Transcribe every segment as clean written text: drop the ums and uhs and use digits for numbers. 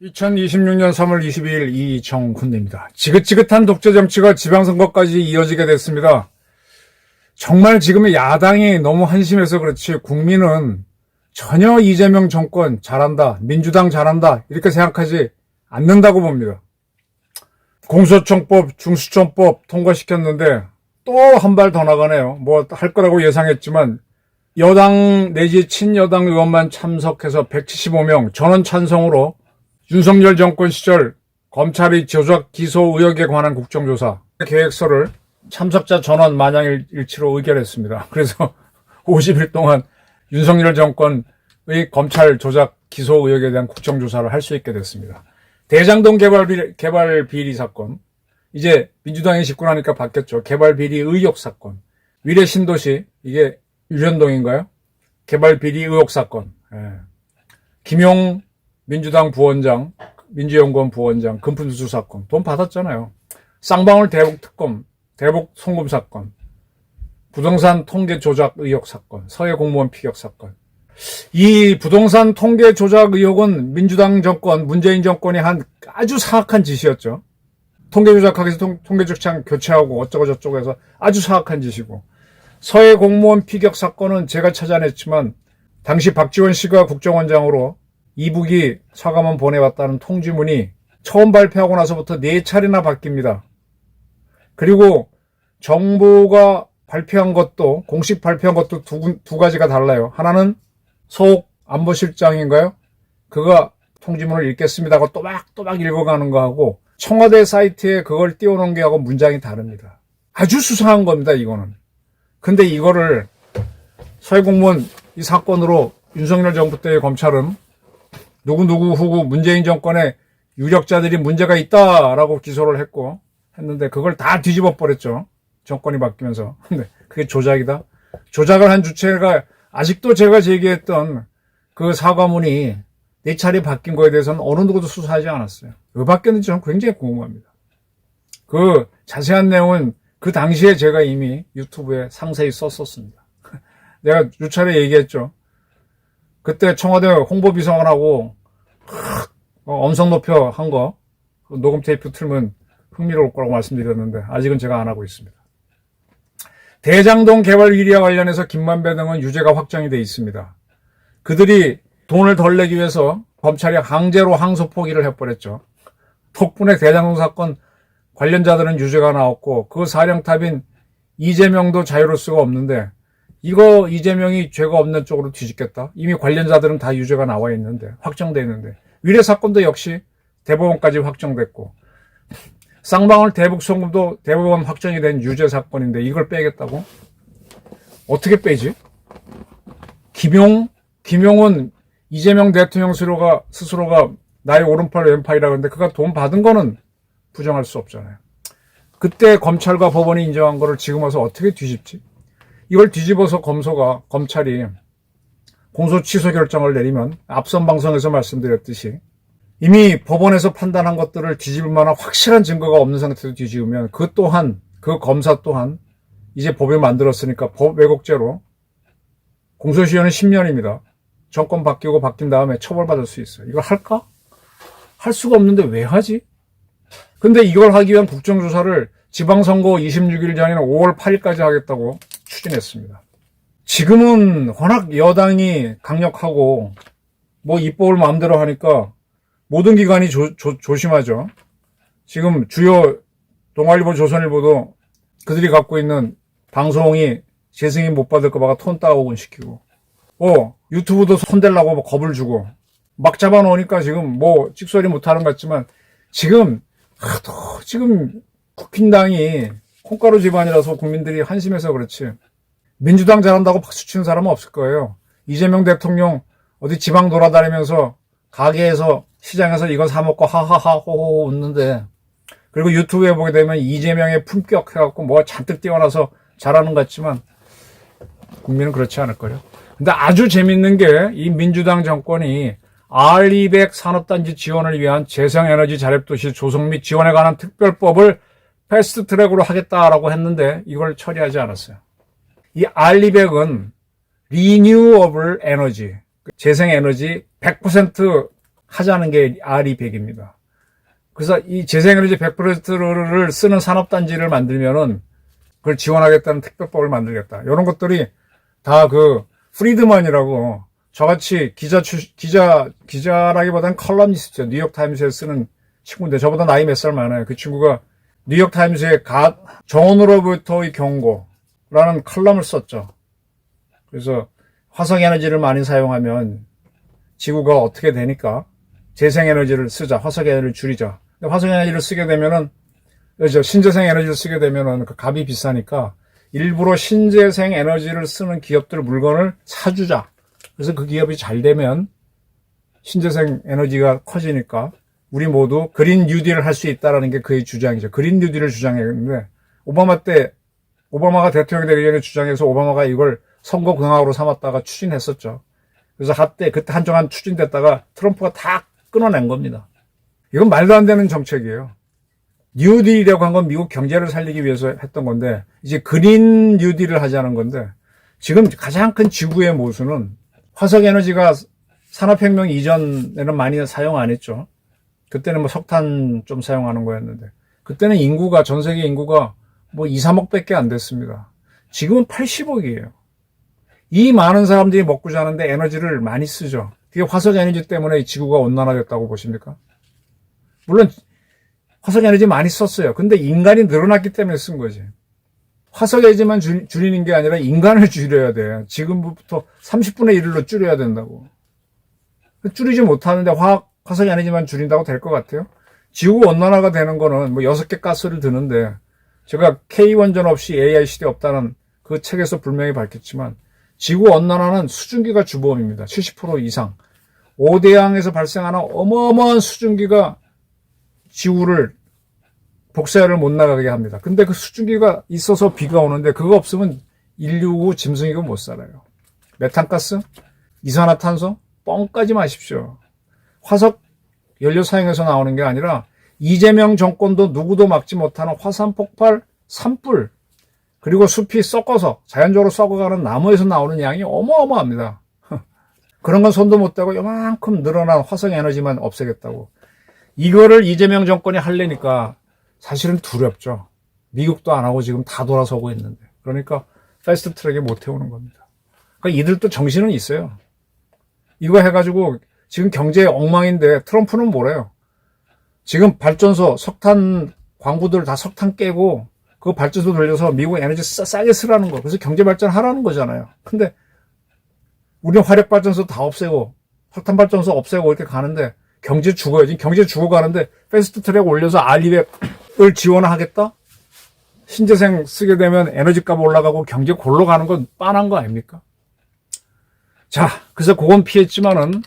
(2026년 3월 22일) 이정훈입니다. 지긋지긋한 독재 정치가 지방선거까지 이어지게 됐습니다. 정말 지금의 야당이 너무 한심해서 그렇지 국민은 전혀 이재명 정권 잘한다, 민주당 잘한다 이렇게 생각하지 않는다고 봅니다. 공소청법, 중수청법 통과시켰는데 또 한 발 더 나가네요. 뭐 할 거라고 예상했지만 여당 내지 친여당 의원만 참석해서 175명 전원 찬성으로 윤석열 정권 시절 검찰이 조작 기소 의혹에 관한 국정조사 계획서를 참석자 전원 만장일치로 의결했습니다. 그래서 50일 동안 윤석열 정권의 검찰 조작 기소 의혹에 대한 국정조사를 할 수 있게 됐습니다. 대장동 개발 비리 사건, 이제 민주당이 집권하니까 바뀌었죠. 개발 비리 의혹 사건, 위례 신도시, 이게 유현동인가요? 개발 비리 의혹 사건, 김용 민주당 부원장, 민주연구원 부원장 금품수수 사건, 돈 받았잖아요. 쌍방울 대북 특검, 대북 송금 사건, 부동산 통계 조작 의혹 사건, 서해 공무원 피격 사건. 이 부동산 통계 조작 의혹은 민주당 정권, 문재인 정권이 한 아주 사악한 짓이었죠. 통계 조작하기 위해서 통계 조창 교체하고 어쩌고 저쩌고 해서 아주 사악한 짓이고, 서해 공무원 피격 사건은 제가 찾아냈지만 당시 박지원 씨가 국정원장으로 이북이 사과문 보내왔다는 통지문이 처음 발표하고 나서부터 4차례나 바뀝니다. 그리고 정부가 발표한 것도, 공식 발표한 것도 두 가지가 달라요. 하나는 서욱 안보실장인가요? 그가 통지문을 읽겠습니다 하고 또박또박 읽어가는 거하고, 청와대 사이트에 그걸 띄워놓은 게 하고 문장이 다릅니다. 아주 수상한 겁니다, 이거는. 근데 이거를 서해공무원 이 사건으로 윤석열 정부 때의 검찰은 누구누구 후구 문재인 정권의 유력자들이 문제가 있다라고 기소를 했는데 그걸 다 뒤집어 버렸죠. 정권이 바뀌면서. 근데 그게 조작이다. 조작을 한 주체가 아직도 제가 제기했던 그 사과문이 4차례 바뀐 거에 대해서는 어느 누구도 수사하지 않았어요. 왜 바뀌었는지 저는 굉장히 궁금합니다. 그 자세한 내용은 그 당시에 제가 이미 유튜브에 상세히 썼었습니다. 내가 수차례 얘기했죠. 그때 청와대 홍보비서관하고 엄청 높여 한 거, 녹음 테이프 틀면 흥미로울 거라고 말씀드렸는데 아직은 제가 안 하고 있습니다. 대장동 개발 비리와 관련해서 김만배 등은 유죄가 확정이 돼 있습니다. 그들이 돈을 덜 내기 위해서 검찰이 강제로 항소 포기를 해버렸죠. 덕분에 대장동 사건 관련자들은 유죄가 나왔고 그 사령탑인 이재명도 자유로울 수가 없는데, 이거 이재명이 죄가 없는 쪽으로 뒤집겠다. 이미 관련자들은 다 유죄가 나와 있는데, 확정돼 있는데, 위례 사건도 역시 대법원까지 확정됐고, 쌍방울 대북 송금도 대법원 확정이 된 유죄 사건인데 이걸 빼겠다고? 어떻게 빼지? 김용은 이재명 대통령 스스로가 나의 오른팔 왼팔이라고 하는데 그가 돈 받은 거는 부정할 수 없잖아요. 그때 검찰과 법원이 인정한 거를 지금 와서 어떻게 뒤집지? 이걸 뒤집어서 검찰이 공소 취소 결정을 내리면 앞선 방송에서 말씀드렸듯이 이미 법원에서 판단한 것들을 뒤집을 만한 확실한 증거가 없는 상태에서 뒤집으면 그 검사 또한 이제 법을 만들었으니까 법 왜곡죄로 공소시효는 10년입니다. 정권 바뀐 다음에 처벌받을 수 있어요. 이걸 할까? 할 수가 없는데 왜 하지? 근데 이걸 하기 위한 국정조사를 지방선거 26일 전인 5월 8일까지 하겠다고 추진했습니다. 지금은 워낙 여당이 강력하고 뭐 입법을 마음대로 하니까 모든 기관이 조심하죠. 지금 주요 동아일보, 조선일보도 그들이 갖고 있는 방송이 재승인 못 받을까 봐 톤 다운 시키고, 유튜브도 손대려고 겁을 주고 막 잡아놓으니까 지금 뭐 찍소리 못하는 것 같지만 지금 국힘당이 콩가루 집안이라서 국민들이 한심해서 그렇지 민주당 잘한다고 박수치는 사람은 없을 거예요. 이재명 대통령 어디 지방 돌아다니면서 가게에서 시장에서 이거 사먹고 하하하 호호 웃는데, 그리고 유튜브에 보게 되면 이재명의 품격 해갖고 뭐가 잔뜩 뛰어나서 잘하는 것 같지만 국민은 그렇지 않을 거예요. 근데 아주 재밌는 게 이 민주당 정권이 R200 산업단지 지원을 위한 재생에너지 자립도시 조성 및 지원에 관한 특별법을 패스트트랙으로 하겠다라고 했는데 이걸 처리하지 않았어요. 이 R200은 Renewable Energy, 재생에너지 100% 하자는 게 R200입니다. 그래서 이 재생에너지 100%를 쓰는 산업단지를 만들면은 그걸 지원하겠다는 특별법을 만들겠다. 이런 것들이 다 그 프리드먼이라고 저같이 기자라기보다는 컬럼니스트죠. 뉴욕타임스에 쓰는 친구인데 저보다 나이 몇 살 많아요. 그 친구가 뉴욕타임스에 정원으로부터의 경고라는 컬럼을 썼죠. 그래서 화석에너지를 많이 사용하면 지구가 어떻게 되니까 재생에너지를 쓰자. 화석에너지를 줄이자. 근데 화석에너지를 쓰게 되면은 신재생 에너지를 쓰게 되면은 그 값이 비싸니까 일부러 신재생 에너지를 쓰는 기업들 물건을 사주자. 그래서 그 기업이 잘 되면 신재생 에너지가 커지니까 우리 모두 그린 뉴딜을 할 수 있다라는 게 그의 주장이죠. 그린 뉴딜을 주장했는데 오바마가 대통령이 되기 전에 주장해서 오바마가 이걸 선거 공약으로 삼았다가 추진했었죠. 그래서 그때 한동안 추진됐다가 트럼프가 다 끊어낸 겁니다. 이건 말도 안 되는 정책이에요. 뉴딜이라고 한 건 미국 경제를 살리기 위해서 했던 건데 이제 그린 뉴딜을 하자는 건데 지금 가장 큰 지구의 모순은 화석에너지가 산업혁명 이전에는 많이 사용 안 했죠. 그때는 뭐 석탄 좀 사용하는 거였는데 그때는 전 세계 인구가 뭐 2, 3억 밖에 안 됐습니다. 지금은 80억이에요. 이 많은 사람들이 먹고 자는데 에너지를 많이 쓰죠. 그게 화석에너지 때문에 지구가 온난화됐다고 보십니까? 물론 화석에너지 많이 썼어요. 근데 인간이 늘어났기 때문에 쓴 거지. 화석에너지만 줄이는 게 아니라 인간을 줄여야 돼. 지금부터 30분의 1로 줄여야 된다고. 줄이지 못하는데 화석에너지만 줄인다고 될 것 같아요? 지구 온난화가 되는 거는 뭐 6개 가스를 드는데 제가 K 원전 없이 AI 시대 없다는 그 책에서 분명히 밝혔지만 지구 온난화는 수증기가 주범입니다. 70% 이상. 5대양에서 발생하는 어마어마한 수증기가 지구를 복사열을 못 나가게 합니다. 근데 그 수증기가 있어서 비가 오는데 그거 없으면 인류고 짐승이고 못 살아요. 메탄가스, 이산화탄소, 뻥까지 마십시오. 화석 연료 사용해서 나오는 게 아니라 이재명 정권도 누구도 막지 못하는 화산 폭발, 산불, 그리고 숲이 썩어서 자연적으로 썩어가는 나무에서 나오는 양이 어마어마합니다. 그런 건 손도 못 대고 요만큼 늘어난 화석에너지만 없애겠다고. 이거를 이재명 정권이 하려니까 사실은 두렵죠. 미국도 안 하고 지금 다 돌아서고 있는데. 그러니까 패스트 트랙에 못 태우는 겁니다. 그러니까 이들도 정신은 있어요. 이거 해가지고 지금 경제 엉망인데 트럼프는 뭐래요? 지금 발전소, 석탄 광부들 다 석탄 깨고 그 발전소 돌려서 미국 에너지 싸게 쓰라는 거. 그래서 경제 발전하라는 거잖아요. 근데 우리는 화력발전소 다 없애고 석탄 발전소 없애고 이렇게 가는데 경제 죽어요. 지금 경제 죽어가는데 패스트 트랙 올려서 R200을 지원하겠다? 신재생 쓰게 되면 에너지값 올라가고 경제 골로 가는 건 빤한 거 아닙니까? 자, 그래서 그건 피했지만은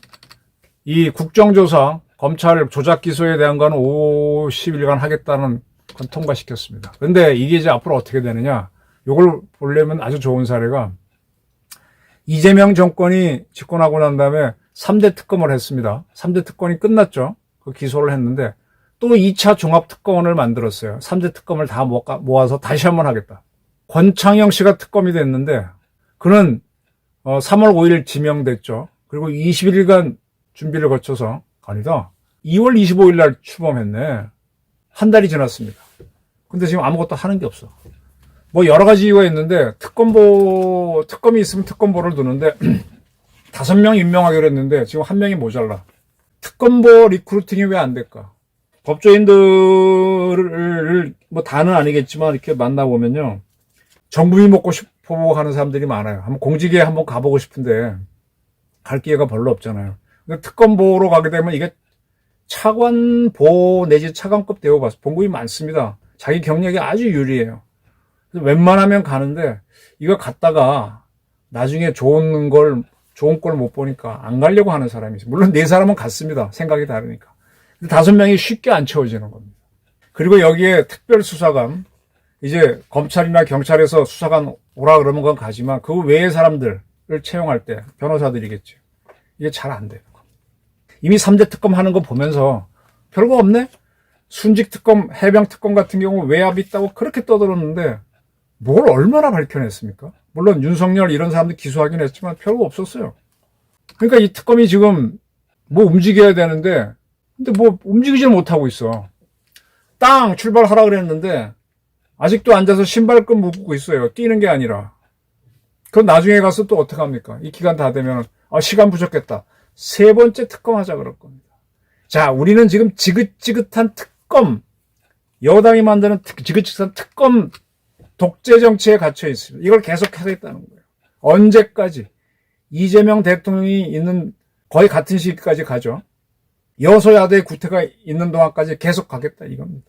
이 국정조사 검찰 조작 기소에 대한 건 50일간 하겠다는 건 통과시켰습니다. 근데 이게 이제 앞으로 어떻게 되느냐? 요걸 보려면 아주 좋은 사례가 이재명 정권이 집권하고 난 다음에 3대 특검을 했습니다. 3대 특검이 끝났죠. 그 기소를 했는데 또 2차 종합특검을 만들었어요. 3대 특검을 다 모아서 다시 한번 하겠다. 권창영 씨가 특검이 됐는데 그는 3월 5일 지명됐죠. 그리고 21일간 준비를 거쳐서 아니다. 2월 25일 날 출범했네. 한 달이 지났습니다. 근데 지금 아무것도 하는 게 없어. 뭐 여러 가지 이유가 있는데 특검이 있으면 특검보를 두는데 5명 임명하기로 했는데 지금 1명이 모자라. 특검보 리크루팅이 왜 안 될까? 법조인들을 뭐 다는 아니겠지만 이렇게 만나보면요. 정부비 먹고 싶어 하는 사람들이 많아요. 한번 공직에 한번 가보고 싶은데 갈 기회가 별로 없잖아요. 근데 특검보로 가게 되면 이게 차관보 내지 차관급 대우받아서 봉급이 많습니다. 자기 경력이 아주 유리해요. 그래서 웬만하면 가는데 이거 갔다가 나중에 좋은 걸 못 보니까 안 가려고 하는 사람이 있어요. 물론 4사람은 갔습니다. 생각이 다르니까. 근데 5명이 쉽게 안 채워지는 겁니다. 그리고 여기에 특별수사관, 이제 검찰이나 경찰에서 수사관 오라 그러면 건 가지만 그 외의 사람들을 채용할 때 변호사들이겠죠. 이게 잘 안 돼요. 이미 3대 특검 하는 거 보면서 별거 없네? 순직 특검, 해병 특검 같은 경우 외압 있다고 그렇게 떠들었는데 뭘 얼마나 밝혀냈습니까? 물론 윤석열 이런 사람들 기소하긴 했지만 별거 없었어요. 그러니까 이 특검이 지금 뭐 움직여야 되는데 근데 뭐 움직이질 못하고 있어. 땅 출발하라 그랬는데 아직도 앉아서 신발끈 묶고 있어요. 뛰는 게 아니라. 그건 나중에 가서 또 어떡합니까? 이 기간 다 되면 시간 부족했다. 세 번째 특검 하자 그럴 겁니다. 자, 우리는 지금 지긋지긋한 특검, 여당이 만드는 지긋지긋한 특검 독재 정치에 갇혀 있습니다. 이걸 계속 하겠다는 거예요. 언제까지? 이재명 대통령이 있는 거의 같은 시기까지 가죠. 여소야대 구태가 있는 동안까지 계속 가겠다 이겁니다.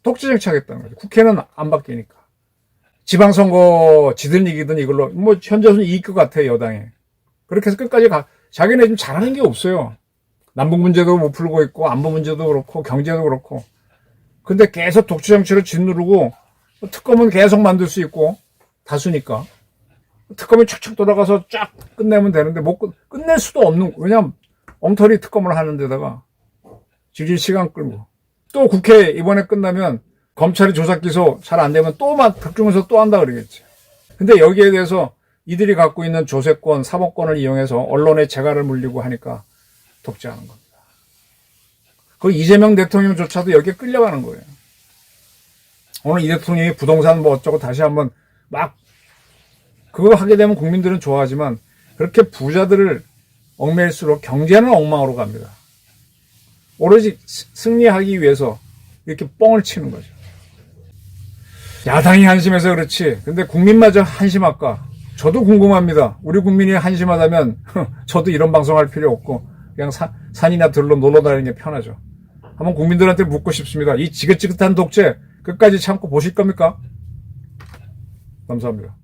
독재 정치 하겠다는 거죠. 국회는 안 바뀌니까. 지방선거 지든 이기든 이걸로 뭐 현재는 이길 것 같아요, 여당에. 그렇게 해서 끝까지 자기네 지금 잘하는 게 없어요. 남북 문제도 못 풀고 있고 안보 문제도 그렇고 경제도 그렇고. 근데 계속 독재 정치를 짓누르고 특검은 계속 만들 수 있고 다수니까. 특검이 척척 돌아가서 쫙 끝내면 되는데 못 끝낼 수도 없는, 왜냐면 엉터리 특검을 하는 데다가 질질 시간 끌고. 또 국회 이번에 끝나면 검찰이 조사 기소 잘 안 되면 집중해서 또 한다 그러겠지. 근데 여기에 대해서 이들이 갖고 있는 조세권, 사법권을 이용해서 언론의 재갈을 물리고 하니까 독재하는 겁니다. 그 이재명 대통령조차도 여기에 끌려가는 거예요. 오늘 이 대통령이 부동산 뭐 어쩌고 다시 한번 막 그거 하게 되면 국민들은 좋아하지만 그렇게 부자들을 얽매일수록 경제는 엉망으로 갑니다. 오로지 승리하기 위해서 이렇게 뻥을 치는 거죠. 야당이 한심해서 그렇지. 근데 국민마저 한심할까? 저도 궁금합니다. 우리 국민이 한심하다면 저도 이런 방송할 필요 없고 그냥 산이나 들로 놀러 다니는 게 편하죠. 한번 국민들한테 묻고 싶습니다. 이 지긋지긋한 독재 끝까지 참고 보실 겁니까? 감사합니다.